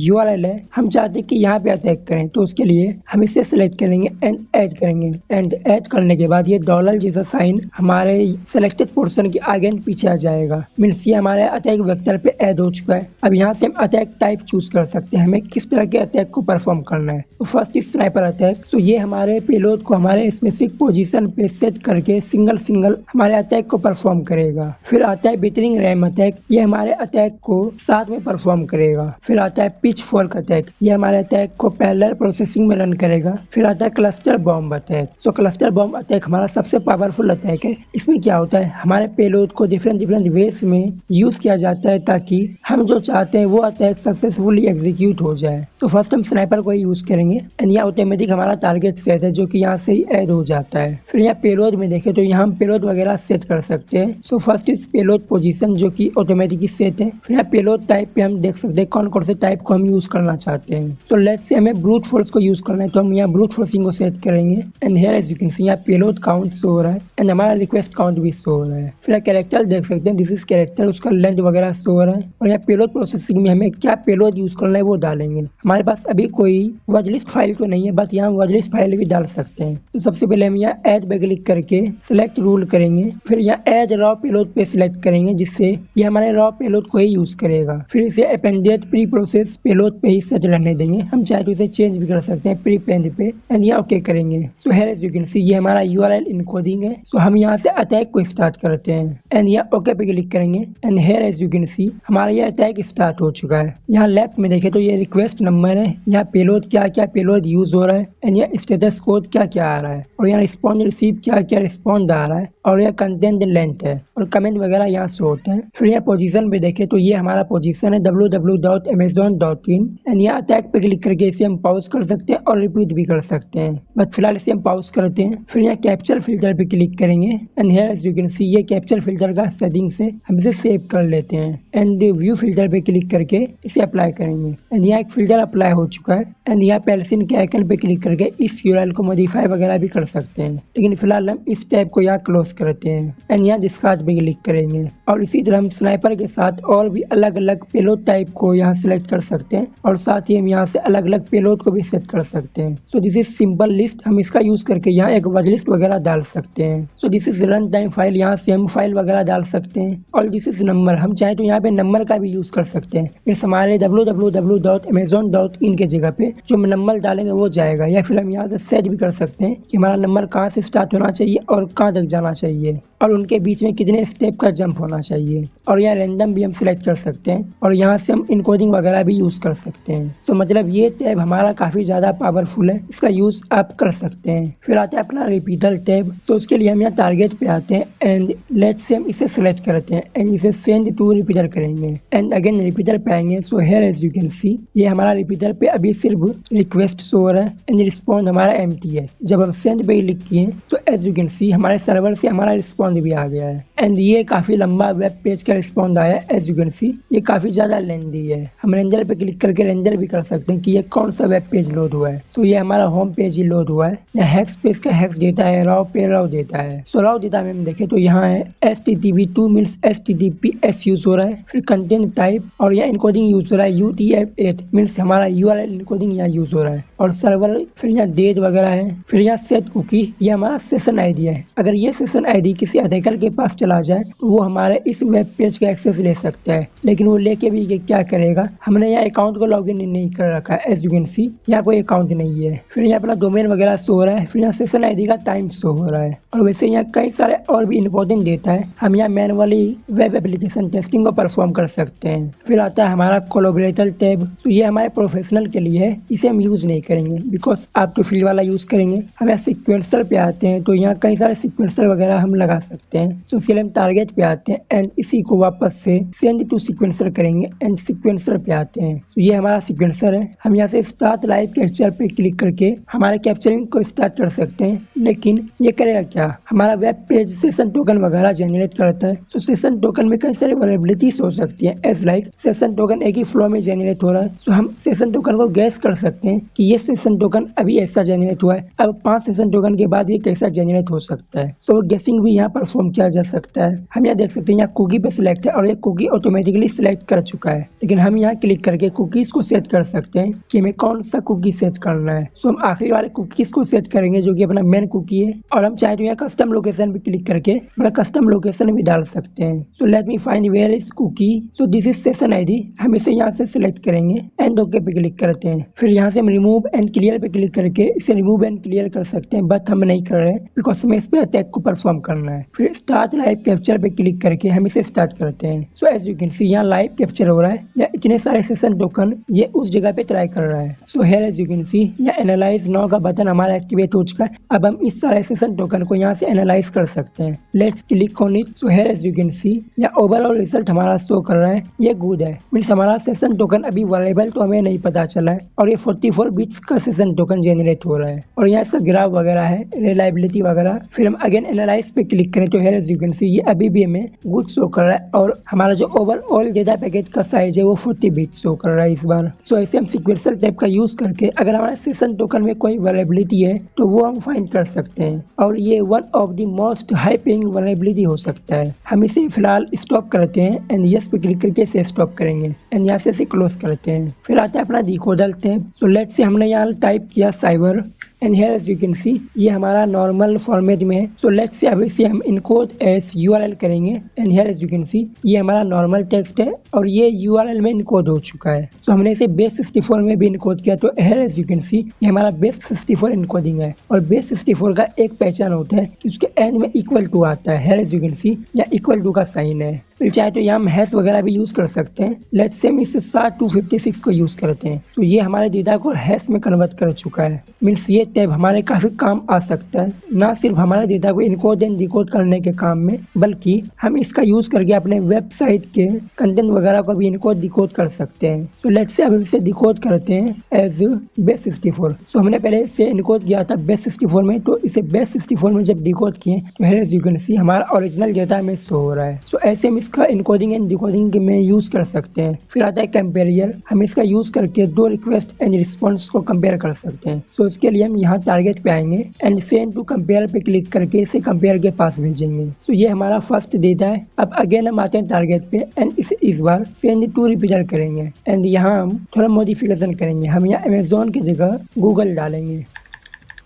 URL है हम चाहते हैं कि यहाँ पे अटैक करें, तो उसके लिए हम इसे सिलेक्ट करेंगे एंड ऐड करेंगे एंड ऐड करने के बाद ये डॉलर जैसा साइन हमारे सिलेक्टेड पोर्शन के आगे एंड पीछे आ जाएगा, मीन्स ये हमारे अटैक वेक्टर पे ऐड हो चुका है। अब यहाँ से हम अटैक टाइप चूज कर सकते हैं, हमें किस तरह के अटैक को परफॉर्म करना है। तो फर्स्ट इज स्नाइपर अटैक। तो ये हमारे पेलोड को हमारे स्पेसिफिक पोजीशन पे सेट करके सिंगल हमारे अटैक को परफॉर्म करेगा। फिर आता है बिटरिंग रैम अटैक, ये हमारे अटैक को साथ में परफॉर्म करेगा। फिर आता है पिच फॉर्क अटैक, ये हमारे अटैक को पैरेलल प्रोसेसिंग में रन करेगा। फिर आता है क्लस्टर बॉम्ब अटैक। सो क्लस्टर बॉम्ब अटैक हमारा सबसे पावरफुल अटैक है। इसमें क्या होता है हमारे पेलोड को डिफरेंट वेज में यूज किया जाता है ताकि हम जो चाहते हैं वो अटैक सक्सेसफुली एग्जीक्यूट हो जाए। सो फर्स्ट हम स्नाइपर को यूज करेंगे एंड यहाँ ऑटोमेटिक हमारा टारगेट सेट है जो कि यहाँ से ही ऐड हो जाता है। फिर यहाँ पेलोड में देखें तो यहाँ हम पेलोड वगैरह सेट कर सकते हैं। So first is payload position जो कि ऑटोमेटिकली सेट है। फिर यहाँ पेलोड टाइप पे हम देख सकते हैं कौन कौन से टाइप को हम यूज करना चाहते हैं। तो लेट्स से हमें ब्रूट फोर्स को यूज करना है तो हम यहाँ ब्रूट फोर्सिंग को सेट करेंगे and here as you can see यहाँ पेलोड काउंट शो हो रहा है एंड हमारा रिक्वेस्ट काउंट भी शो हो रहा है। फिर कैरेक्टर देख सकते हैं, दिस इज कैरेक्टर, उसका लेंथ वगैरह शो हो रहा है। और यहाँ पेलोड प्रोसेसिंग में हमें क्या पेलोड यूज करना है वो डालेंगे। हमारे पास अभी कोई वर्ड लिस्ट फाइल तो नहीं है, बट यहाँ वर्ड लिस्ट फाइल भी डाल सकते हैं। तो सबसे पहले हम यहाँ ऐड पे क्लिक करके सिलेक्ट रूल करेंगे, फिर यहाँ ऐड रॉ पेलोड पे सिलेक्ट करेंगे जिससे ये हमारे रॉ पेलोड को ही यूज करेगा। फिर इसे अपेंडेड प्री प्रोसेस पेलोड पे ही सेट रहने देंगे, हम चाहे तो इसे चेंज भी कर सकते हैं प्री पेंड पे एंड यहाँ ओके करेंगे। So here as you can see ये हमारा URL इनकोडिंग है। सो हम यहाँ से अटैक को स्टार्ट करते हैं एंड यहाँ ओके पे क्लिक करेंगे and here as you can see हमारा ये अटैक स्टार्ट हो चुका है। यहाँ लेफ्ट में देखे तो ये रिक्वेस्ट नंबर है, यहाँ पेलोड क्या पेलोड यूज हो रहा है एंड यहाँ स्टेटस कोड क्या आ रहा है और यहाँ रिस्पॉन्ड रिसीव क्या रिस्पॉन्ड आ रहा है और यह कंटेंट लेंथ है और कमेंट वगैरह यहाँ शो होते हैं। फिर यहाँ पोजीशन पे देखे तो ये हमारा पोजीशन लोकेशन है www.amazon.in एंड यहाँ टैग पे क्लिक करके इसे हम पॉज कर सकते हैं और रिपीट भी कर सकते हैं, बट फिलहाल इसे हम पॉज करते हैं। फिर यहाँ कैप्चर फिल्टर पे क्लिक करेंगे and here as you can see ये कैप्चर फिल्टर का सेटिंग से हम इसे सेव कर लेते हैं एंड व्यू फिल्टर पे क्लिक करके इसे अप्लाई करेंगे एंड यहाँ एक फिल्टर अप्लाई हो चुका है एंड यहाँ पेल्सिन के आइकन पे क्लिक करके इस यूआरएल को मॉडिफाई वगैरह भी कर सकते हैं, लेकिन फिलहाल हम इस टैब को यहाँ क्लोज करते हैं एंड यहाँ डिस्कार्ड पे क्लिक करेंगे। और इसी तरह हम स्नाइपर के साथ और भी अलग अलग पेलोड टाइप को यहाँ सिलेक्ट कर सकते हैं और साथ ही हम यहाँ से अलग अलग पेलोड को भी सेट कर सकते हैं। सो दिस इज सिंपल लिस्ट, हम इसका यूज करके यहाँ एक वर्ड लिस्ट वगैरह डाल सकते हैं। सो this is run time file, यहाँ से हम फाइल वगैरह डाल सकते हैं। और दिस इज नंबर, हम चाहे तो यहाँ पे नंबर का भी यूज कर सकते हैं। फिर हमारे www.amazon.in के जगह पे जो नंबर डालेंगे वो जाएगा, या फिर हम यहाँ से सेट भी कर सकते हैं कि हमारा नंबर कहाँ से स्टार्ट होना चाहिए और कहाँ तक जाना चाहिए और उनके बीच में कितने स्टेप का जंप होना चाहिए। और यहाँ रैंडम भी हम सिलेक्ट कर सकते हैं और यहाँ से हम इनकोडिंग वगैरह भी यूज कर सकते हैं। तो मतलब ये टैब हमारा काफी ज्यादा पावरफुल है, इसका यूज आप कर सकते हैं। फिर आता है अपना रिपीटर टैब। तो उसके लिए हम यहाँ टारगेट पे आते हैं एंड लेट से हम इसे सिलेक्ट करते हैं एंड इसे सेंड टू रिपीटर करेंगे एंड अगेन रिपीटर पे आएंगे। So here as you can see ये हमारा रिपीटर पे अभी सिर्फ रिक्वेस्ट शो हो रहा है एंड रिस्पॉन्ड हमारा एम्प्टी है। जब हम सेंड पे क्लिक किए तो एज यू कैन सी हमारे सर्वर से हमारा रिस्पॉन्ड भी आ गया है एंड ये काफी लंबा वेब पेज का रिस्पॉन्ड आया है। एज यू कैन सी ये काफी ज्यादा लेंदी है। हम रेंजर पे क्लिक करके रेंजर भी कर सकते हैं कि ये कौन सा वेब पेज लोड हुआ है। सो ये हमारा होम पेज ही लोड हुआ है। यहाँ हेक्स पेज का हेक्स डेटा है, राव पे राव डेटा है। सो राव डेटा में हम देखें तो यहाँ है HTTP2 मीन्स HTTPS यूज हो रहा है। फिर कंटेंट टाइप और यहाँ इनकोडिंग यूज हो रहा है UTF-8 मीन्स हमारा URL इनकोडिंग यहाँ यूज हो रहा है और सर्वर। फिर यहाँ डेट वगैरह है। फिर यहाँ सेट कुकी, ये हमारा सेशन आईडी है। अगर ये सेशन आईडी किसी अटैकर के पास चला जाए तो वो हमारे इस वेब पेज का एक्सेस ले सकता है, लेकिन वो लेके भी ये क्या करेगा, हमने यहाँ अकाउंट को लॉगिन नहीं कर रखा है। एज यू कैन सी यहाँ कोई अकाउंट नहीं है। फिर यहाँ अपना डोमेन वगैरह शो हो रहा है। फिर यहाँ सेशन आईडी का टाइम शो हो रहा है और वैसे यहाँ कई सारे और भी इंपॉर्टेंट डेटा है। हम यहाँ मैनुअली वेब एप्लीकेशन टेस्टिंग को परफॉर्म कर सकते हैं। फिर आता है हमारा कोलैबोरेटर टैब। तो ये हमारे प्रोफेशनल के लिए है, इसे हम यूज नहीं करेंगे बिकॉज आप तो फील्ड वाला यूज करेंगे। हम यहाँ सिक्वेंसर पे आते हैं तो यहाँ कई सारे सिक्वेंसर वगैरह हम लगा सकते हैं। तो उसके लिए हम टारगेट पे आते हैं एंड इसी को वापस से सेंड टू सिक्वेंसर करेंगे एंड सिक्वेंसर पे आते हैं। तो ये हमारा सिक्वेंसर है। हम यहाँ से स्टार्ट लाइव कैप्चर पे क्लिक करके हमारे कैप्चरिंग को स्टार्ट कर सकते हैं, लेकिन ये करेगा क्या, हमारा वेब पेज सेशन टोकन वगैरह जनरेट करता है। तो सेशन टोकन में कई सारी वल्नरेबिलिटीज हो सकती है। एज लाइक सेशन टोकन एक ही फ्लो में जनरेट हो रहा है, तो हम सेशन टोकन को गैस कर सकते हैं कि ये सेशन टोकन अभी ऐसा जनरेट हुआ है, अब 5 सेशन टोकन के बाद ये कैसा जनरेट हो सकता है। सो गेसिंग भी यहाँ परफॉर्म किया जा सकता है। हम यहाँ देख सकते हैं यहाँ कुकी पे सिलेक्ट है और ये कुकी ऑटोमेटिकली सिलेक्ट कर चुका है, लेकिन हम यहाँ क्लिक करके कुकीज को सेट कर सकते हैं कि हमें कौन सा कुकी सेट करना है। सो हम आखिरी वाले कुकीज को सेट करेंगे जो कि अपना मेन कुकी है और हम चाहे तो यहाँ कस्टम लोकेशन पे क्लिक करके अपना कस्टम लोकेशन भी डाल सकते हैं। So let me find where is cookie. So this is session ID. हम इसे यहाँ से सिलेक्ट करेंगे एंड ओके पे क्लिक करते हैं। फिर यहाँ से हम रिमूव एंड क्लियर पे क्लिक करके इसे रिमूव एंड क्लियर कर सकते हैं, बट हम नहीं कर रहे हैं बिकॉज हमें इस पे अटैक को परफॉर्म करना है। फिर स्टार्ट लाइव कैप्चर पे क्लिक करके हम इसे स्टार्ट करते हैं। So as you can see यहाँ लाइव कैप्चर हो रहा है या इतने सारे सेशन टोकन ये उस जगह पे ट्राई कर रहा है। So here as you can see यहाँ एनालाइज नाउ का बटन हमारा एक्टिवेट हो चुका है। अब हम इस सारे सेशन टोकन को यहाँ से एनालाइज कर सकते हैं। Let's click on it. So here as you can see यहाँ ओवरऑल रिजल्ट हमारा शो कर रहा है, ये गुड है। मीन्स हमारा सेशन टोकन अभी वैल्यूएबल तो हमें नहीं पता चला है और ये 44 बिट्स का सेशन टोकन जनरेट हो रहा है और यहाँ इसका ग्राफ वगैरह है, रिलायबिलिटी वगैरह। फिर हम अगेन एनालाइज पे क्लिक करें तो here as you can see ये अभी भी हमें गुड शो कर रहा है और हमारा जो ओवरऑल डेटा पैकेट का साइज है वो 40 बिट्स शो कर रहा है इस बार। सो ऐसे हम सीक्वेंशियल टाइप का यूज करके अगर हमारे सेशन टोकन में कोई वैल्यूएबिलिटी है तो वो हम फाइंड कर सकते हैं और ये one of the most high paying valuability हो सकता है। हम इसे फिलहाल स्टॉप करते हैं एंड यस पे क्लिक करके इसे स्टॉप करेंगे एंड यहाँ से इसे क्लोज करते हैं। फिर आता है अपना डिकोडर टैब। तो लेट से हमने यहाँ टाइप किया cyber and here as you can see ये हमारा नॉर्मल फॉर्मेट में है। सो लेट्स से अभी से हम इनकोड एज URL करेंगे and here as you can see ये हमारा नॉर्मल टेक्स्ट है और ये URL में इनकोड हो चुका है। सो हमने इसे बेस 64 में भी इनकोड किया तो here as you can see ये हमारा बेस 64 इनकोडिंग है और बेस 64 का एक पहचान होता है कि उसके एंड में इक्वल टू आता है। Here as you can see या इक्वल टू का साइन है फिर चाहे तो यहाँ हम हैश वगैरह भी यूज कर सकते हैं। लेट्स से हम इस SHA-256 को यूज करते हैं तो ये हमारे डेटा को हैश में कन्वर्ट कर चुका है। मीन्स ये टैब हमारे काफी काम आ सकता है, ना सिर्फ हमारे डेटा को इनकोड एंड डिकोड करने के काम में, बल्कि हम इसका यूज करके अपने वेबसाइट के कंटेंट वगैरह को भी इनकोड डिकोड कर सकते हैं। तो लेट्स से अब इसे डिकोड करते हैं एज base64। सो हमने पहले इसे इनकोड किया था base64 में, तो इसे base64 में जब डिकोड किए तो here as you can see हमारा ओरिजिनल डेटा में शो हो रहा है। सो ऐसे हम इसका इनकोडिंग एंड डिकोडिंग में यूज कर सकते हैं। फिर आता है कंपेरियर, हम इसका यूज करके दो रिक्वेस्ट एंड रिस्पॉन्स को कंपेयर कर सकते हैं। सो इसके लिए हम यहाँ टारगेट पे आएंगे एंड सेंड टू कंपेयर पे क्लिक करके इसे कंपेयर के पास भेजेंगे। सो ये हमारा फर्स्ट डेटा है। अब अगेन हम आते हैं टारगेट पे एंड इसे इस बार सेंड टू रिपीटर करेंगे एंड यहाँ हम थोड़ा मॉडिफिकेशन करेंगे। हम यहाँ अमेजोन की जगह गूगल डालेंगे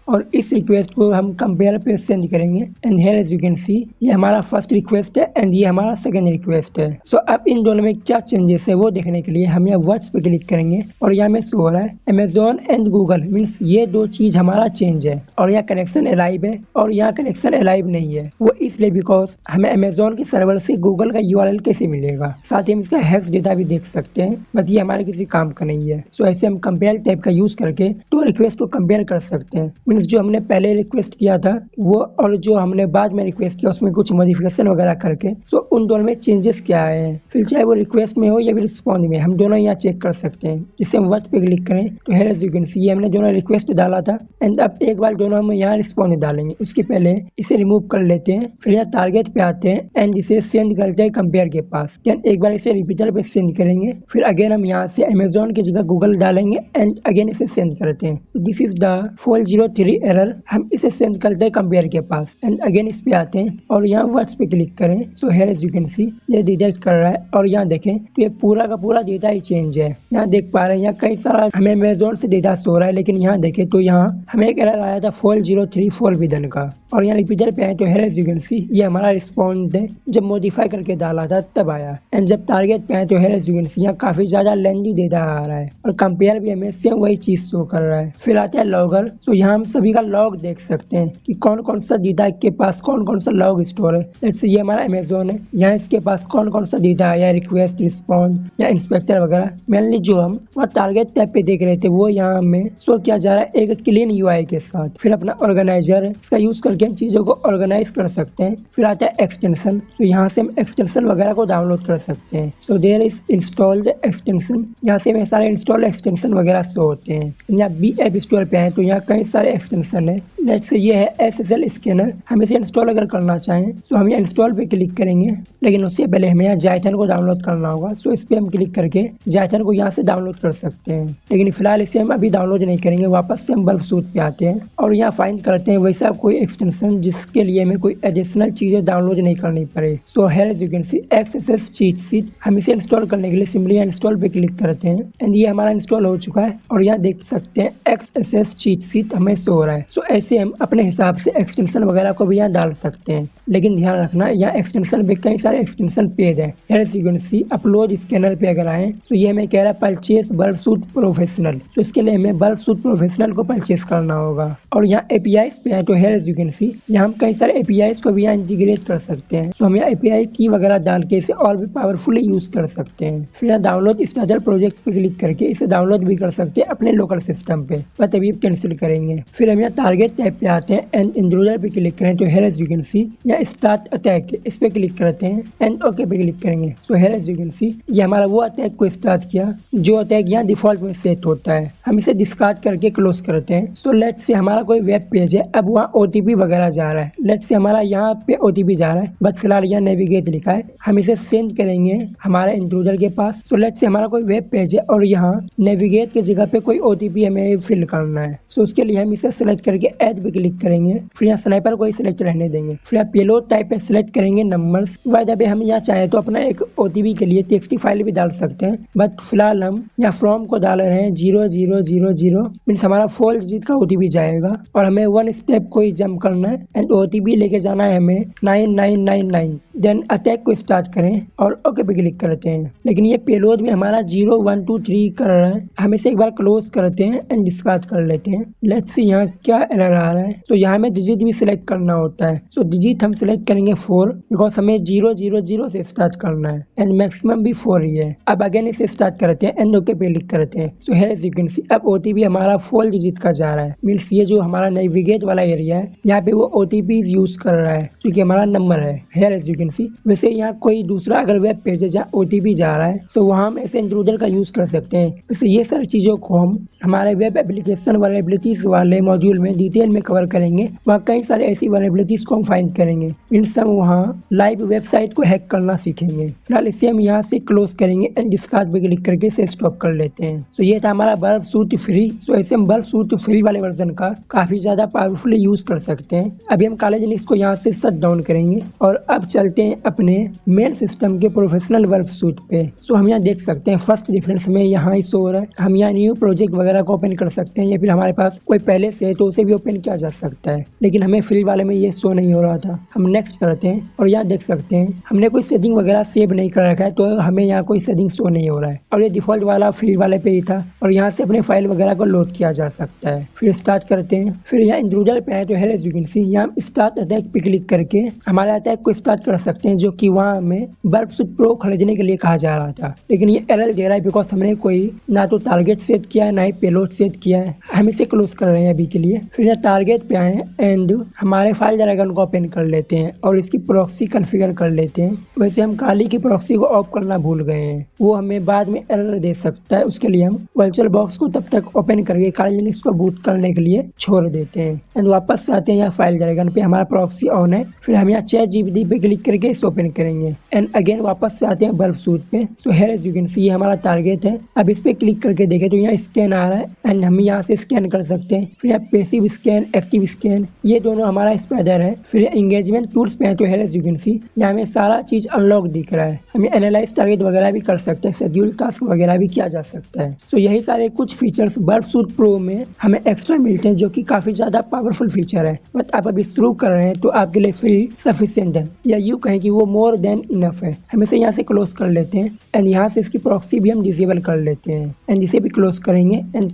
और इस रिक्वेस्ट को हम कंपेयर पे सेंड करेंगे and here as you can see ये हमारा फर्स्ट रिक्वेस्ट है एंड ये हमारा सेकंड रिक्वेस्ट है। सो अब इन दोनों में क्या चेंजेस है वो देखने के लिए हम यहाँ वर्ड्स पे क्लिक करेंगे और यहाँ में शो हो रहा है अमेजोन एंड गूगल, मीन्स ये दो चीज हमारा चेंज है और यहाँ कनेक्शन अलाइव है और यहाँ कनेक्शन अलाइव नहीं है। वो इसलिए बिकॉज हमें अमेजोन के सर्वर से गूगल का URL कैसे मिलेगा। साथ ही हम इसका हैश डेटा भी देख सकते हैं, बट ये हमारे किसी काम का नहीं है। सो ऐसे हम कंपेयर टैब का यूज करके दो रिक्वेस्ट को कंपेयर कर सकते हैं। जो हमने पहले रिक्वेस्ट किया था वो और जो हमने बाद में रिक्वेस्ट किया उसमें कुछ मॉडिफिकेशन वगैरह करके, सो उन दोनों में चेंजेस क्या आए हैं। फिर चाहे वो रिक्वेस्ट में हो या फिर रिस्पॉन्स में, हम दोनों यहाँ चेक कर सकते हैं। जिससे हम वर्ड पे क्लिक करें तो here as you can see ये हमने दोनों रिक्वेस्ट डाला था एंड अब एक बार दोनों हम यहाँ रिस्पॉन्स डालेंगे। उसके पहले इसे रिमूव कर लेते हैं, फिर यहाँ टारगेट पे आते हैं एंड इसे सेंड करते हैं कंपेयर के पास। एक बार इसे रिपीटर पे सेंड करेंगे, फिर अगेन हम यहाँ से अमेजोन की जगह गूगल डालेंगे एंड अगेन इसे सेंड करते हैं। This is the 403 error. हम इसे सेंड करते हैं कंपेयर के पास एंड अगेन इस पे आते हैं और यहाँ वर्ड्स पे क्लिक करें। So here as you can see ये डिटेक्ट कर रहा है और यहाँ देखें तो ये पूरा का पूरा डेटा ही चेंज है। यहाँ देख पा रहे हैं यहाँ कई सारा हमें अमेजोन से डेटा शो रहा है, लेकिन यहाँ देखें तो यहाँ हमें एक एरर आया था 4034 विदन का और यहाँ रिपीटर पे आए तो here as you can see ये हमारा रिस्पॉन्स है जब मॉडिफाई करके डाला था तब आया। एंड जब टारगेट पे आए तो here as you can see यहाँ काफी ज्यादा लेंथी डेटा आ रहा है और कंपेयर भी हमें सेम वही चीज शो कर रहा है। फिर आता है लॉगर। तो यहाँ हम सभी का लॉग देख सकते हैं कि कौन कौन सा डेटा के पास कौन कौन सा लॉग स्टोर है। लेट्स से ये हमारा अमेजोन है, यहाँ इसके पास कौन कौन सा डेटा है या रिक्वेस्ट रिस्पॉन्स या इंस्पेक्टर वगैरह। मेनली जो हम वहाँ टारगेट टैब पे देख रहे थे वो यहाँ हमें शो किया जा रहा है एक क्लीन UI के साथ। फिर अपना ऑर्गेनाइजर है, इसका यूज करके हम चीजों को ऑर्गेनाइज कर सकते हैं। फिर आता है एक्सटेंशन, तो यहाँ से हम एक्सटेंशन वगैरह को डाउनलोड कर सकते हैं। So there is installed extension, यहाँ से हमें सारे इंस्टॉल एक्सटेंशन वगैरह शो होते हैं। यहाँ बी ऐप स्टोर पे आए तो यहाँ कई सारे एक्सटेंशन है। लेट्स से ये है SSL स्कैनर। हम इसे इंस्टॉल अगर करना चाहें तो हम यहाँ इंस्टॉल पे क्लिक करेंगे, लेकिन उससे पहले हमें यहाँ जाइथन को डाउनलोड करना होगा। सो इस पे हम क्लिक करके जाइथन को यहाँ से डाउनलोड कर सकते हैं, लेकिन फिलहाल इसे हम अभी डाउनलोड नहीं करेंगे। वापस से हम बल्ब सूट पे आते हैं और यहाँ फाइंड करते हैं वैसा कोई एक्सटेंशन जिसके लिए हमें कोई एडिशनल चीजें डाउनलोड नहीं करनी पड़े। So here as you can see XSS cheat sheet. हम इसे इंस्टॉल करने के लिए सिंपली इंस्टॉल पे क्लिक करते हैं एंड ये हमारा इंस्टॉल हो चुका है और यहाँ देख सकते हैं XSS चीट शीट हमें शो हो रहा है। सो ऐसे हम अपने हिसाब से एक्सटेंशन वगैरह को भी यहाँ डाल सकते हैं, लेकिन ध्यान रखना यहाँ एक्सटेंशन पे कई सारे एक्सटेंशन पेज है। Here as you can see upload scanner पे अगर आए तो ये हमें कह रहा है परचेज बल्ब सूट प्रोफेशनल। तो इसके लिए हमें बल्ब सूट प्रोफेशनल को परचेज करना होगा। और यहाँ APIs पे है तो here as you can see यहाँ हम कई सारे APIs को भी यहाँ इंटीग्रेट कर सकते हैं। तो हम यहाँ API की वगैरह डाल के इसे और भी पावरफुली यूज कर सकते हैं। फिर यहाँ डाउनलोड स्टार्टर प्रोजेक्ट पे क्लिक करके इसे डाउनलोड भी कर सकते हैं अपने लोकल सिस्टम पे, बट अभी कैंसिल करेंगे। फिर हम यहाँ टारगेट टैब पे आते हैं एंड इंट्रूडर पे क्लिक करें तो here as you can see यहाँ स्टार्ट अटैक इस पे क्लिक करते हैं एंड ओके पे क्लिक करेंगे। So here as you can see ये हमारा वो अटैक को स्टार्ट किया जो अटैक यहाँ डिफॉल्ट में सेट होता है। हम इसे डिस्कार्ड करके क्लोज करते हैं। सो लेट्स से हमारा कोई वेब पेज है, अब वहाँ OTP वगैरह जा रहा है। लेट्स से हमारा यहाँ पे OTP जा रहा है, बट फिलहाल यहाँ नेविगेट लिखा है। हम इसे सेंड करेंगे हमारे इंट्रूडर के पास। तो लेट्स से हमारा कोई वेब पेज है और यहाँ नेविगेट की जगह पे कोई OTP हमें फिल करना है। सो उसके लिए हम इसे सेलेक्ट करके ऐड पे क्लिक करेंगे। फिर यहाँ स्नाइपर को ही सिलेक्ट रहने देंगे। फिर आप पेलोड टाइप पे सिलेक्ट करेंगे नंबर्स। बाय द वे हम यहाँ चाहे तो अपना एक OTP के लिए TXT फाइल भी डाल सकते हैं, बट फिलहाल हम यहाँ फ्रॉम को डाल रहे हैं 0000 मीन्स हमारा 4 डिजिट का OTP जाएगा और हमें 1 स्टेप को ही जंप करना है एंड OTP लेके जाना है हमें 9999। देन अटैक को स्टार्ट करें और ओके पे क्लिक करते हैं। लेकिन ये पेलोड में हमारा 0 1 2 3 कर रहा है। हम इसे एक बार क्लोज करते हैं एंड डिस्कार्ड कर लेते हैं। लेट्स सी यहाँ क्या एरर आ रहा है। तो यहाँ हमें डिजिट भी सिलेक्ट करना होता है। सो डिजिट हम सिलेक्ट करेंगे 4 बिकॉज हमें 0 0 0 से स्टार्ट करना है एंड मैक्सिमम भी 4 ही है। अब अगेन इसे स्टार्ट करते हैं एंड ओके पे क्लिक करते हैं। So here as you can see अब ओटीपी हमारा 4 डिजिट का जा रहा है। मीन्स ये जो हमारा नेविगेट वाला एरिया है यहाँ पे वो ओटीपी यूज कर रहा है क्योंकि हमारा नंबर है। Here as you can see वैसे यहाँ कोई दूसरा अगर वेब पेज है जहाँ ओटीपी जा रहा है तो वहाँ हम ऐसे इंट्रूडर का यूज कर सकते हैं। वैसे ये सारी चीजों को हम हमारे वेब एप्लीकेशन वालेबिलिटीज वाले मॉड्यूल में डिटेल में कवर करेंगे। वहाँ कई सारे ऐसी वालेबिलिटीज को हम फाइंड करेंगे। मीन्स हम वहाँ लाइव वेबसाइट को हैक करना सीखेंगे। फिलहाल इसे हम यहाँ से क्लोज करेंगे एंड डिस्कार्ड पे क्लिक करके इसे स्टॉप कर लेते हैं। तो ये था हमारा बर्फ सूट फ्री। तो ऐसे हम बर्फ सूट फ्री वाले वर्जन का काफी ज्यादा पावरफुल यूज कर सकते हैं। अभी हम कॉलेज लिंक्स को यहाँ से शट डाउन करेंगे और अब चलते हैं अपने मेन सिस्टम के प्रोफेशनल बर्फ सूट पे। सो हम यहाँ देख सकते हैं फर्स्ट डिफरेंस में यहाँ ही शो हो रहा है। हम यहाँ न्यू प्रोजेक्ट वगैरह को ओपन कर सकते हैं या फिर हमारे पास कोई पहले से है तो उसे भी ओपन किया जा सकता है। लेकिन हमें फ्री वाले में ये शो नहीं हो रहा था। हम नेक्स्ट करते हैं और यहाँ देख सकते हैं हमने कोई सेटिंग वगैरह सेव नहीं कर रखा है तो हमें यहाँ कोई सेटिंग शो नहीं हो रहा है और ये डिफॉल्ट वाला फ्री वाले पे ही था और यहाँ से अपने फाइल वगैरह को लोड किया जा सकता है। फिर स्टार्ट करते हैं। फिर यहाँ इंट्रूडर पे है तो here as you can see यहाँ स्टार्ट अटैक पे क्लिक करके हमारे अटैक को स्टार्ट कर सकते हैं जो कि वहाँ हमें बर्फ सूट प्रो खरीदने के लिए कहा जा रहा था। लेकिन ये एरर दे रहा है बिकॉज हमने कोई ना तो टारगेट सेट किया है ना ही पेलोड सेट किया है। हम इसे क्लोज कर रहे हैं अभी के लिए। फिर यहाँ टारगेट पे आए एंड हमारे फाइल ड्रैगन को ओपन कर लेते हैं और इसकी प्रॉक्सी कॉन्फ़िगर कर लेते हैं। वैसे हम काली की प्रॉक्सी को ऑफ करना भूल गए हैं, वो हमें बाद में एरर दे सकता है। उसके लिए हम वर्चुअल बॉक्स को तब तक ओपन करके काली लिनक्स को बूट करने के लिए छोड़ देते हैं एंड वापस आते हैं यहाँ फाइल ड्रैगन पे। हमारा प्रॉक्सी ऑन है। फिर हम यहाँ ChatGPT पे क्लिक करके इसे ओपन करेंगे एंड अगेन वापस से आते हैं बर्फ सूट पे। So here as you can see ये हमारा टारगेट है। अब इस पे क्लिक करके देखें तो यहाँ स्कैन आ रहा है एंड हम यहाँ से स्कैन कर सकते हैं। फिर यहाँ पैसिव स्कैन, एक्टिव स्कैन, ये दोनों हमारा स्पाइडर है। फिर एंगेजमेंट टूल्स पे है तो here as you can see यहाँ हमें सारा चीज अनलॉक दिख रहा है। हम एनालाइज टारगेट वगैरह भी कर सकते हैं, शेड्यूल टास्क वगैरह भी किया जा सकता है। सो यही सारे कुछ फीचर्स बर्फ सूट प्रो में हमें एक्स्ट्रा मिलते हैं जो कि काफी ज्यादा पावरफुल फीचर है। बट आप अभी शुरू कर रहे हैं तो आपके लिए फ्री सफिशिएंट है या यूँ कहें कि वो मोर देन इनफ है। हम इसे यहाँ से क्लोज कर लेते हैं एंड यहाँ से इसकी प्रॉक्सी भी हम डिसेबल कर लेते हैं एंड इसे भी क्लोज करेंगे and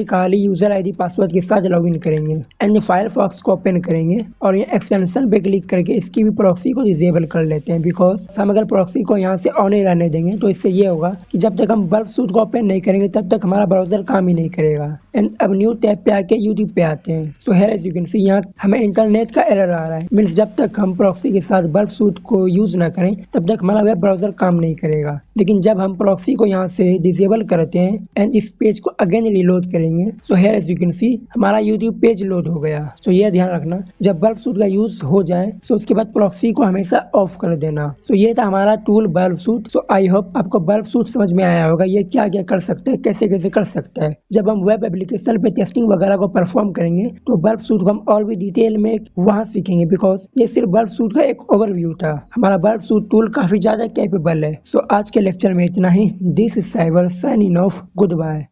Kali user ID password के साथ लॉगिन करेंगे एंड फायरफॉक्स को ओपन करेंगे और ये एक्सटेंशन पे क्लिक करके इसकी भी प्रॉक्सी को डिसेबल कर लेते हैं। बिकॉज हम अगर प्रॉक्सी को यहाँ से ऑन ही रहने देंगे तो इससे ये होगा कि जब तक हम बर्फ सूट को ओपन नहीं करेंगे तब तक हमारा ब्राउजर काम ही नहीं करेगा। एंड अब न्यू टैब पे आके यूट्यूब पे आते हैं। So here as you can see यहाँ हमें इंटरनेट का एरर आ रहा है। मीन्स जब तक हम प्रॉक्सी के साथ बर्फ सूट को यूज ना करें तब तक हमारा वेब ब्राउजर काम नहीं करेगा। लेकिन जब हम प्रॉक्सी को यहाँ से डिसेबल करते हैं एंड इस पेज को अगेन रिलोड करेंगे so here as you can see हमारा यूट्यूब पेज लोड हो गया। तो ये ध्यान रखना जब बर्फ सूट का यूज हो जाए तो उसके बाद प्रॉक्सी को हमेशा ऑफ कर देना। सो ये था हमारा tool Burp suit. So I hope आपको बर्फ सूट समझ में आया होगा ये क्या क्या कर सकता है, कैसे कैसे कर सकता है। जब हम वेब एप्लीकेशन पे टेस्टिंग वगैरह को परफॉर्म करेंगे तो बर्फ सूट को हम और भी डिटेल में वहाँ सीखेंगे बिकॉज ये सिर्फ बर्फ सूट का एक ओवरव्यू था। हमारा बर्फ सूट टूल काफी ज्यादा कैपेबल है। सो आज के लेक्चर में इतना ही। This is cyber signing off. Good bye.